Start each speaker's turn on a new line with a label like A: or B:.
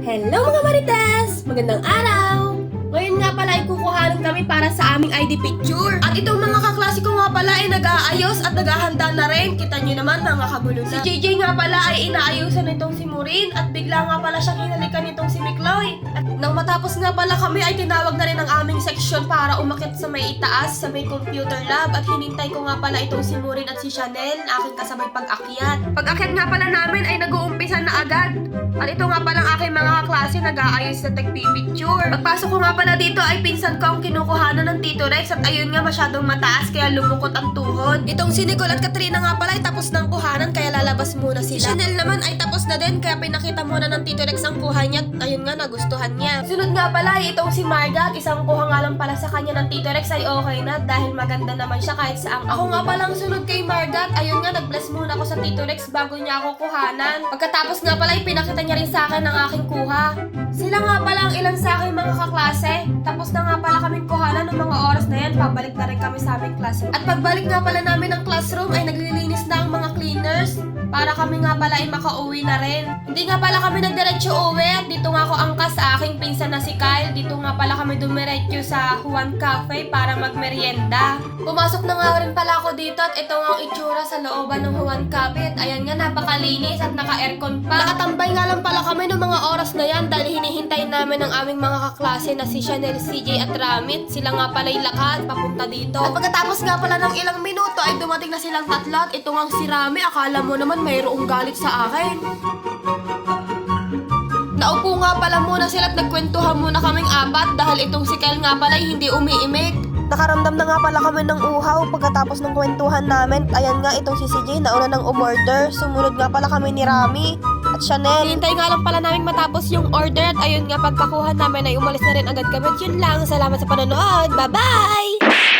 A: Hello mga Marites! Magandang araw! Ngayon nga pala ay kukuhanan kami para sa aming ID picture. At itong mga kaklase ko nga pala ay nag-aayos at naghahanda na rin. Kita nyo naman mga kagulo na. Si JJ nga pala ay inaayusan nitong si Maureen at bigla nga pala siyang hinalikan nitong si Mikloy. At nang matapos nga pala kami ay tinawag na rin ang aming section para umakyat sa may itaas sa may computer lab at hinintay ko nga pala itong si Maureen at si Chanel na aking kasabay pag-akyat. Pag-akyat nga pala namin ay nag-uumpisa na agad. At ito nga pala ang aking mga kaklase nag-aayos sa tagpipicture. Pagpasok ko nga pala dito ay pinsan ko ang kinukuhanan ng Tito Rex at ayun nga masyadong mataas kaya lumukot ang tuhod. Itong si Nicole at Katrina nga pala ay tapos ng kuhanan kaya lalabas muna sila. Si Chanel naman ay tapos na din kaya pinakita muna ng Tito Rex ang kuha niya at ayun nga nagustuhan niya. Sunod nga pala ay itong si Marga at isang kuha nga lang pala sa kanya ng Tito Rex ay okay na dahil maganda naman siya kahit saang. Ako nga palang sunod kay Marga at ayun nga nag-bless muna ako sa Tito Rex bago niya ako kuhanan. Pagkatapos nga pala ay pinakita niya rin sa akin ang aking kuha. Sila nga pala ang ilan sa aking mga kaklase. Tapos na nga pala kaming kuhanan ng mga oras na yan, pabalik na rin kami sa aming classroom. At pagbalik nga pala namin ng classroom ay naglilinis na ang mga cleaners para kami nga pala ay makauwi na rin. Hindi nga pala kami nagdiretso uwi at dito nga ako angkas sa aking pinsan na si Kyle. Dito nga pala kami dumiretso sa Juan Cafe para magmerienda. Pumasok na nga rin pala ako dito at ito nga ang itsura sa looban ng Juan Cafe. At ayan nga, napakalinis at naka-aircon pa. Nakatambay nga lang pala kami ng mga oras na yan dahil hinihintay namin ang aming mga kaklase na si Chanel, CJ at Ramit. Sila nga pala'y lakad papunta dito. At pagkatapos nga pala ng ilang minuto ay dumating na silang tatlo at ito nga si Rami. Akala mo naman mayroong galit sa akin. Naupo nga pala muna sila at nagkwentuhan muna kaming apat dahil itong si Kyle nga pala ay hindi umiimik. Nakaramdam na nga pala kami ng uhaw pagkatapos ng kwentuhan namin. Ayan nga itong si CJ nauna ng umorder. Sumunod nga pala kami ni Rami at Chanel. Hintay nga lang pala namin matapos yung order at ayun nga pagpakuhan namin ay umalis na rin agad kami. At yun lang. Salamat sa panonood. Bye-bye!